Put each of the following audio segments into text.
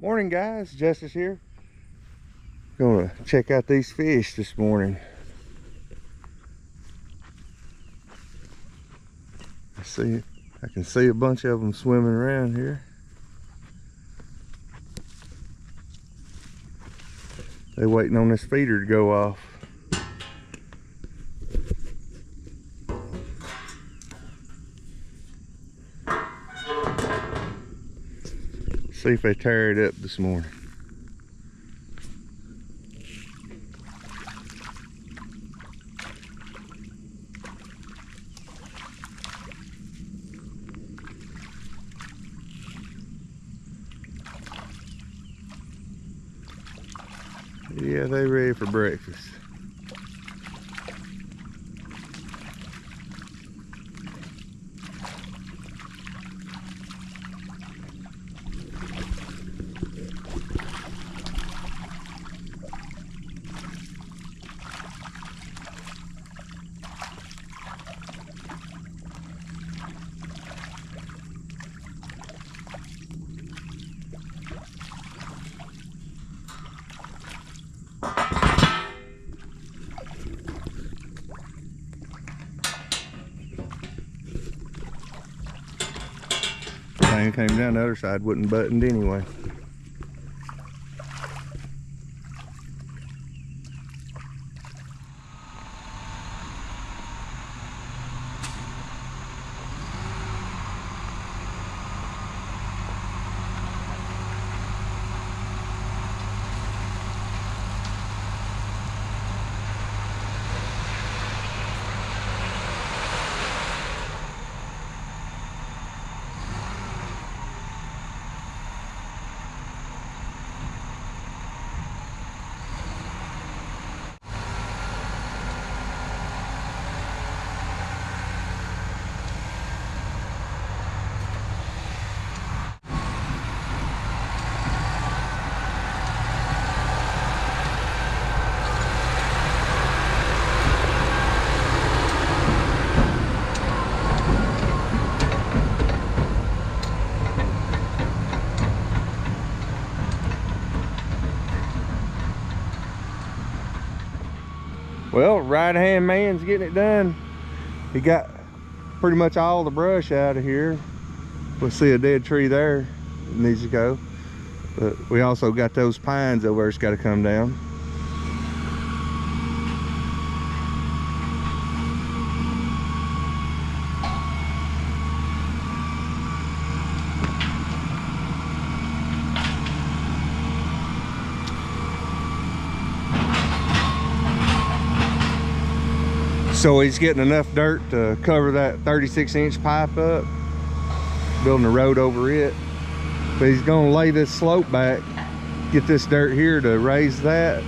Morning guys, Justice here. Gonna check out these fish this morning. I can see a bunch of them swimming around here. They waiting on this feeder to go off. See if they tear it up this morning. Yeah, they ready for breakfast. Thing came down the other side, wasn't buttoned anyway. Well, right hand man's getting it done. He got pretty much all the brush out of here. We'll see a dead tree there. It needs to go. But we also got those pines over there that's got to come down. So he's getting enough dirt to cover that 36-inch pipe up, building a road over it. But he's gonna lay this slope back, get this dirt here to raise that,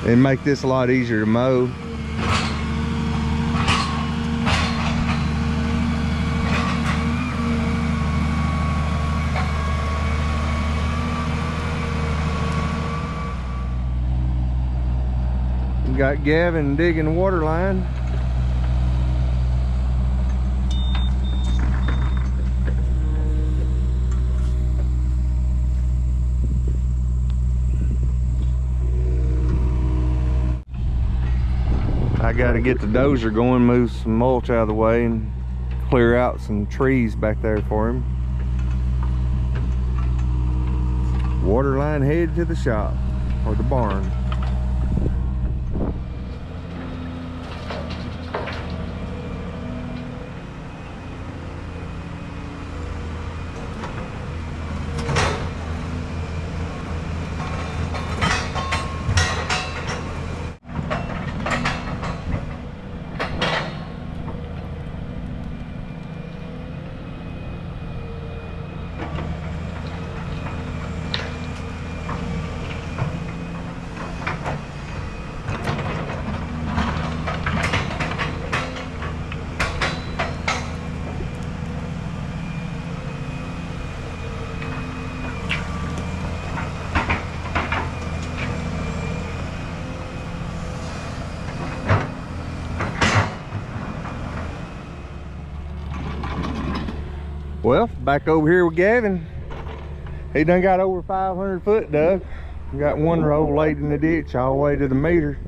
and make this a lot easier to mow. We got Gavin digging the water line. I got to get the dozer going, move some mulch out of the way and clear out some trees back there for him. Water line headed to the shop or the barn. Well, back over here with Gavin. He done got over 500 foot dug. We got one row laid in the ditch all the way to the meter.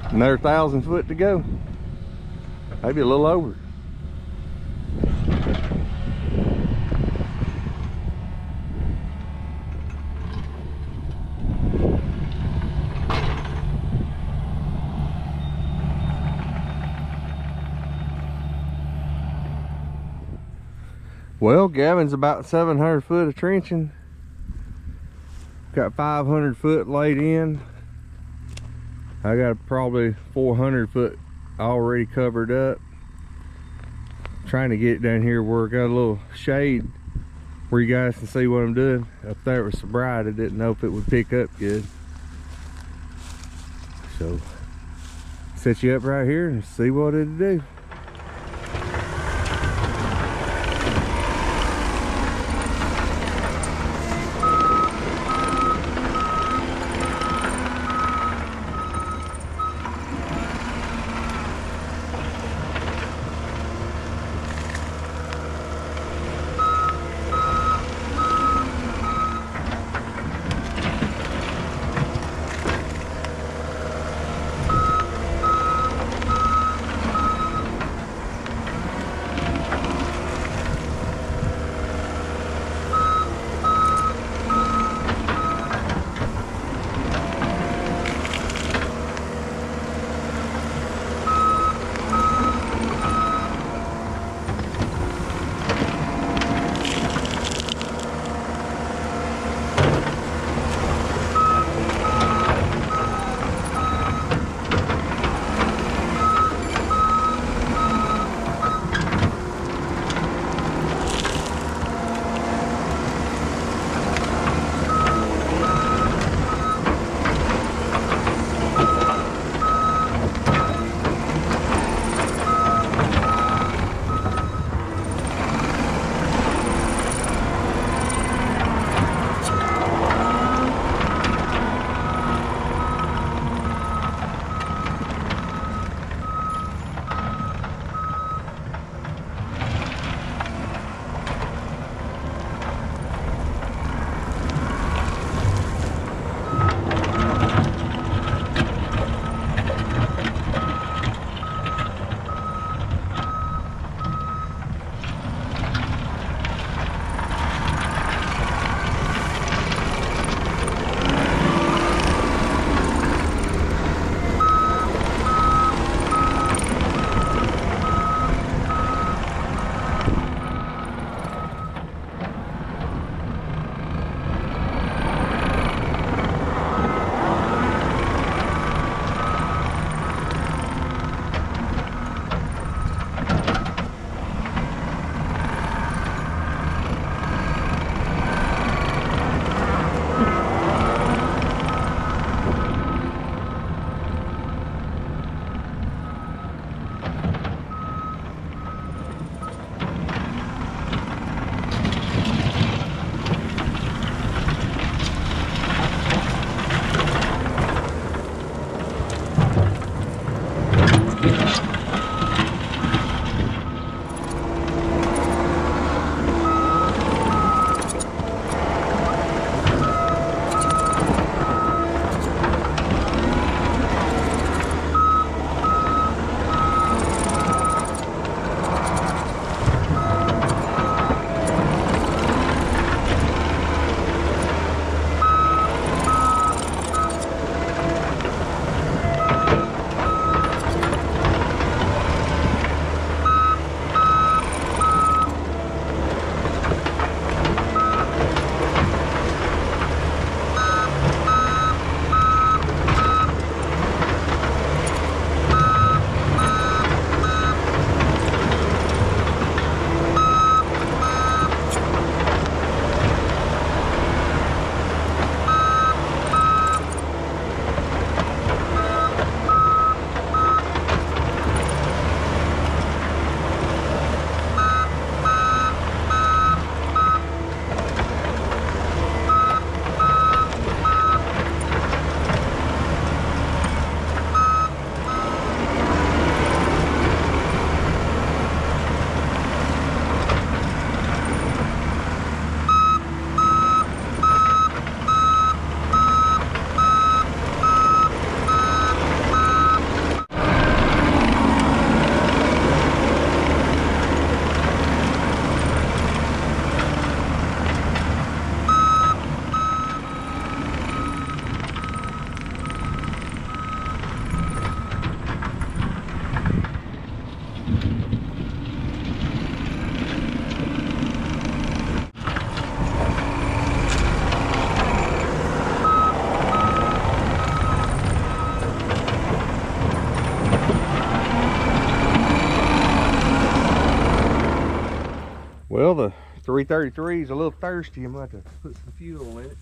Another 1,000 foot to go. Maybe a little over. Well, Gavin's about 700 foot of trenching. Got 500 foot laid in. I got probably 400 foot already covered up. Trying to get down here where I got a little shade where you guys can see what I'm doing. Up there was so bright I didn't know if it would pick up good. So set you up right here and see what it'll do. Well, the 333 is a little thirsty. I'm going to have to put some fuel in it.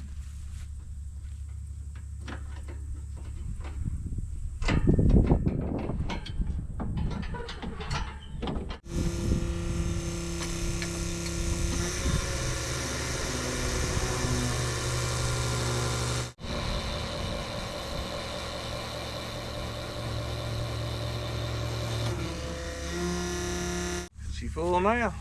She full now.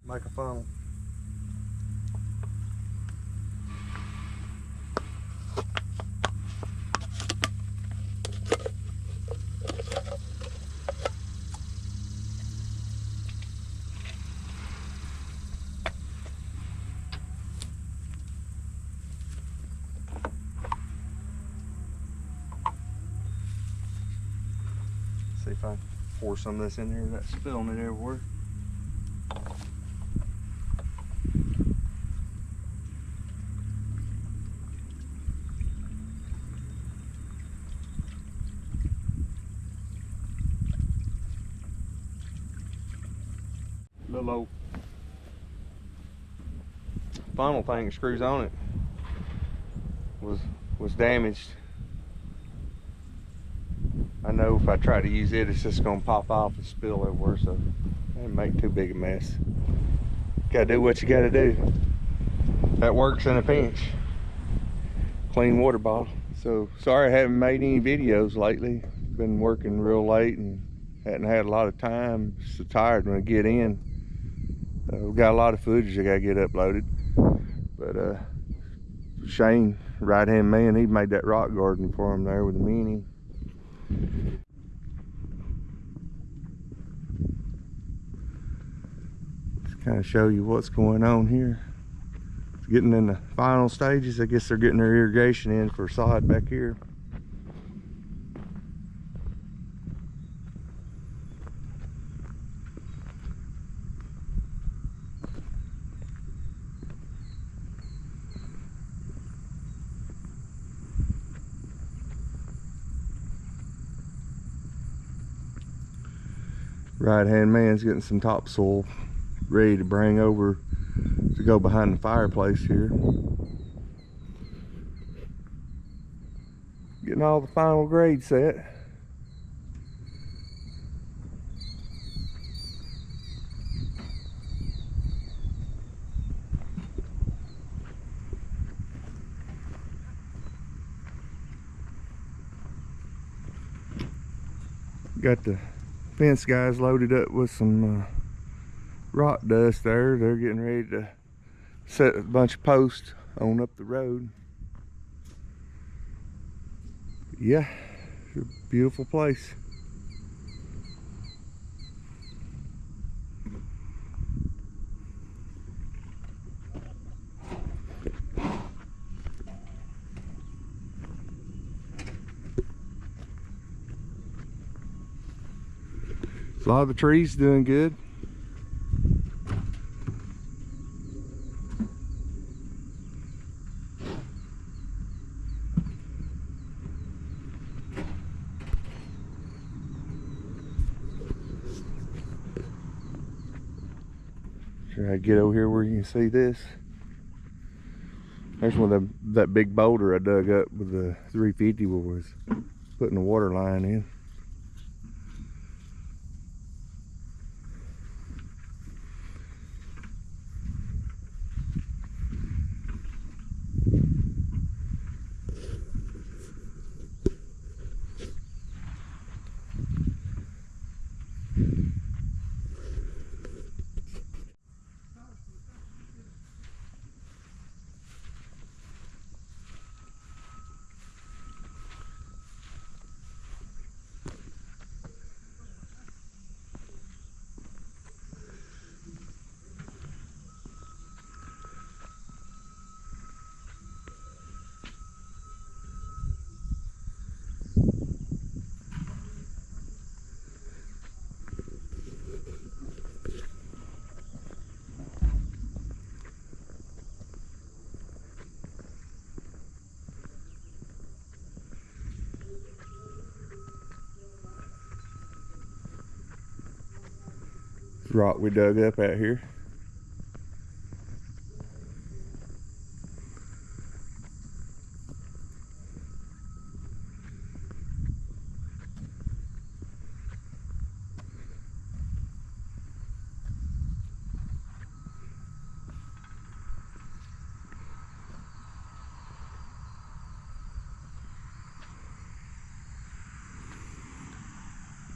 Make a funnel. See if I can pour some of this in there without spilling it everywhere. Little old funnel thing that screws on it was damaged. I know if I try to use it, it's just gonna pop off and spill everywhere, so I didn't make too big a mess. Gotta do what you gotta do. That works in a pinch. Clean water bottle. So sorry I haven't made any videos lately. Been working real late and hadn't had a lot of time. So tired when I get in. We've got a lot of footage I gotta get uploaded. But Shane, right hand man, he made that rock garden for him there with the mini. Just kind of show you what's going on here. It's getting in the final stages. I guess they're getting their irrigation in for sod back here. Right hand man's getting some topsoil ready to bring over to go behind the fireplace here. Getting all the final grade set. Got the fence guys loaded up with some rock dust there. They're getting ready to set a bunch of posts on up the road. Yeah, it's a beautiful place. A lot of the trees doing good. Try to get over here where you can see this. There's one of that big boulder I dug up with the 350 where I was putting the water line in. rock we dug up out here.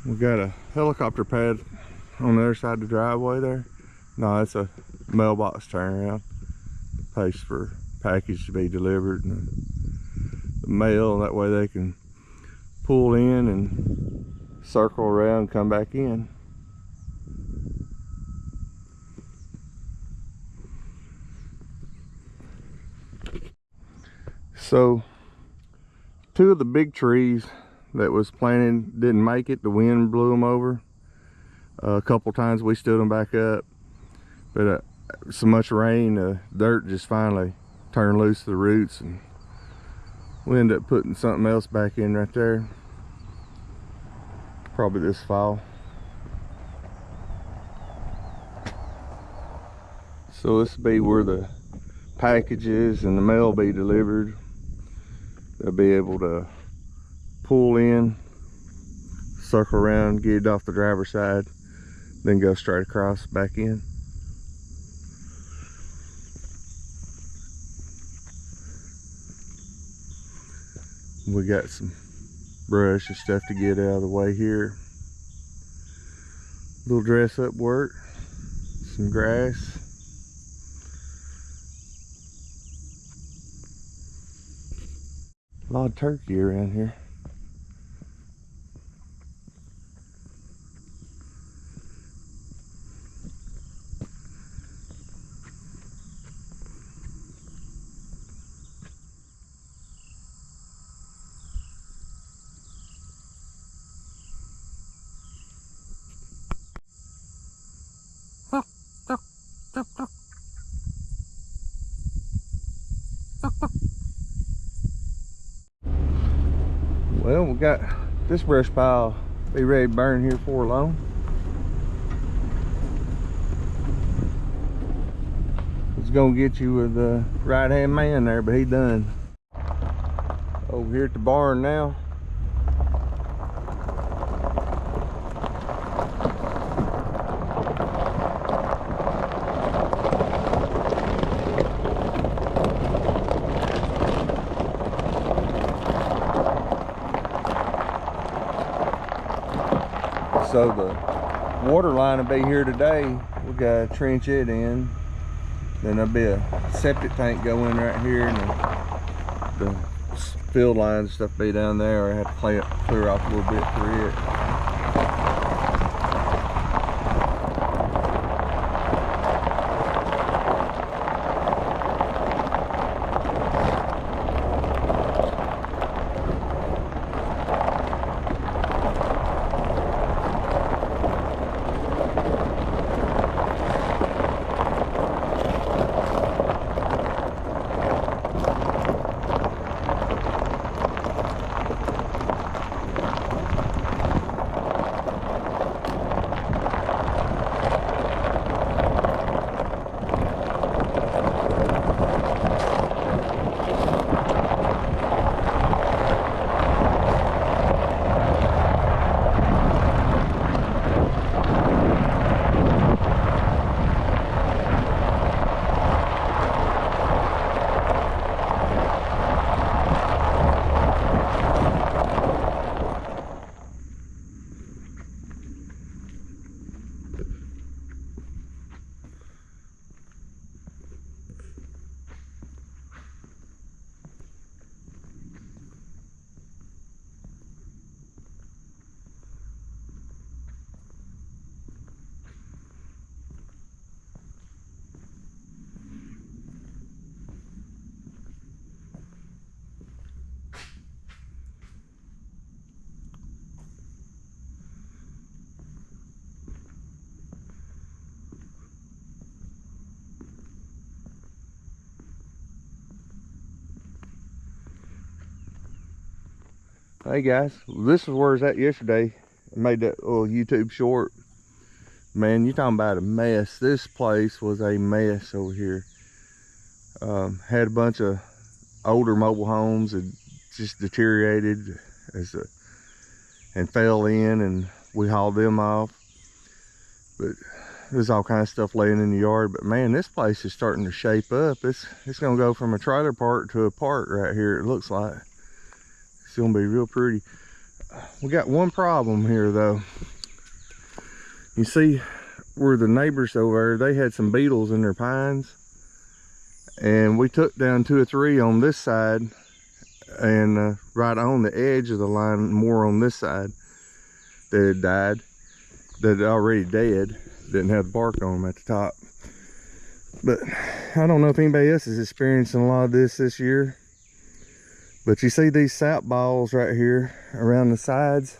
We got a helicopter pad on the other side of the driveway there. No, it's a mailbox turnaround. Place for package to be delivered and the mail. That way they can pull in and circle around and come back in. So 2 of the big trees that was planted didn't make it. The wind blew them over. A couple times we stood them back up, but so much rain, the dirt just finally turned loose the roots, and we ended up putting something else back in right there, probably this fall. So this will be where the packages and the mail will be delivered. They'll be able to pull in, circle around, get it off the driver's side, then go straight across back in. We got some brush and stuff to get out of the way here. Little dress up work, some grass. A lot of turkey around here. Well, we got this brush pile be ready to burn here before long. It's gonna get you with the right hand man there, but he done. Over here at the barn now. So the water line will be here today. We gotta trench it in. Then there'll be a septic tank go in right here, and the field lines and stuff be down there. I have to clear off a little bit through it. Hey guys, this is where I was at yesterday. I made that little YouTube short. Man, you talking about a mess. This place was a mess over here. Had a bunch of older mobile homes that just deteriorated and fell in, and we hauled them off. But there's all kinds of stuff laying in the yard. But man, this place is starting to shape up. It's gonna go from a trailer park to a park right here, it looks like. It's gonna be real pretty. We got one problem here though. You see where the neighbors over there, they had some beetles in their pines, and we took down 2 or 3 on this side, and right on the edge of the line, more on this side, that had died, that had already dead, didn't have the bark on them at the top. But I don't know if anybody else is experiencing a lot of this year, but you see these sap balls right here around the sides.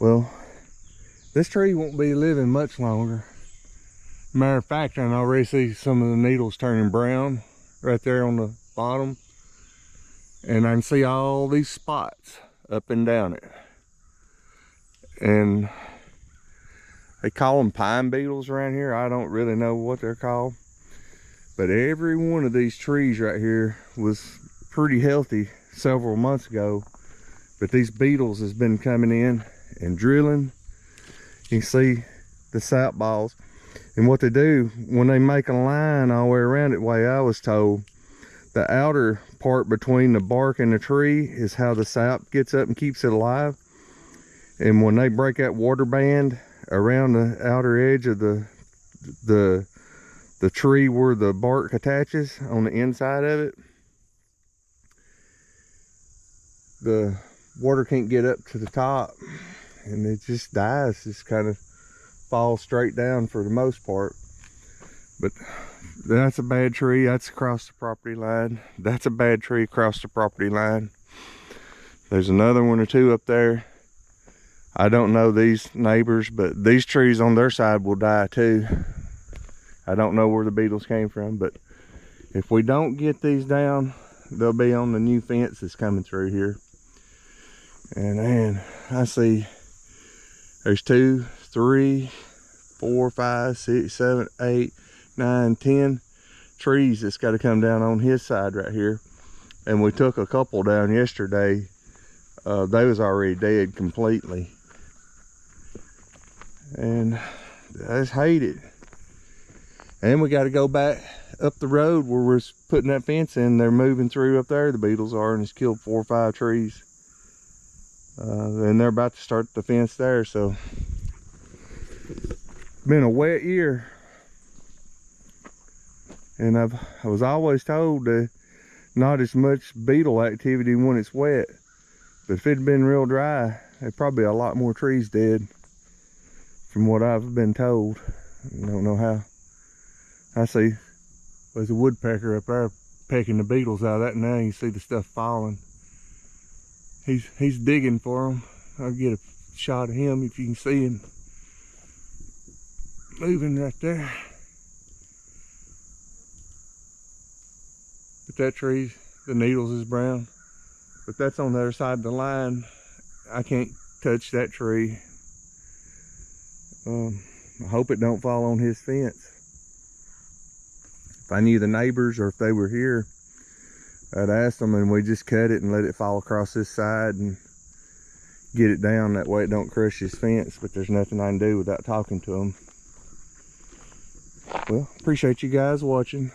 Well, this tree won't be living much longer. Matter of fact, I can already see some of the needles turning brown right there on the bottom. And I can see all these spots up and down it. And they call them pine beetles around here. I don't really know what they're called. But every one of these trees right here was pretty healthy several months ago. But these beetles has been coming in and drilling. You can see the sap balls. And what they do, when they make a line all the way around it, the way I was told, the outer part between the bark and the tree is how the sap gets up and keeps it alive. And when they break that water band around the outer edge of the tree where the bark attaches on the inside of it, the water can't get up to the top, and it just dies. Just kind of falls straight down for the most part. But that's a bad tree. That's across the property line. That's a bad tree across the property line. There's another one or two up there. I don't know these neighbors, but these trees on their side will die too. I don't know where the beetles came from, but if we don't get these down, they'll be on the new fence that's coming through here. And man, I see there's 2, 3, 4, 5, 6, 7, 8, 9, 10 trees that's got to come down on his side right here. And we took a couple down yesterday. They was already dead completely. And I just hate it. And we got to go back up the road where we're putting that fence in. They're moving through up there, the beetles are, and it's killed 4 or 5 trees. And they're about to start the fence there. So been a wet year, and I was always told that not as much beetle activity when it's wet, but if it had been real dry, there'd probably be a lot more trees dead, from what I've been told. I don't know how. I see there's a woodpecker up there pecking the beetles out of that. Now you see the stuff falling. He's digging for them. I'll get a shot of him if you can see him moving right there. But that tree, the needles is brown. But that's on the other side of the line. I can't touch that tree. I hope it don't fall on his fence. If I knew the neighbors or if they were here, I'd ask them, and we just cut it and let it fall across this side and get it down. That way it don't crush his fence. But there's nothing I can do without talking to them. Well, appreciate you guys watching.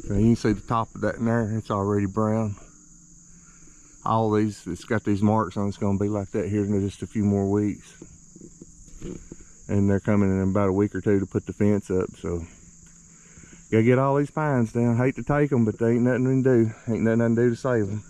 Now you can see the top of that in there, it's already brown. All these, it's got these marks on it. It's going to be like that here in just a few more weeks. And they're coming in about a week or 2 to put the fence up. So gotta get all these pines down. Hate to take them, but there ain't nothing we can do. Ain't nothing I can do to save them.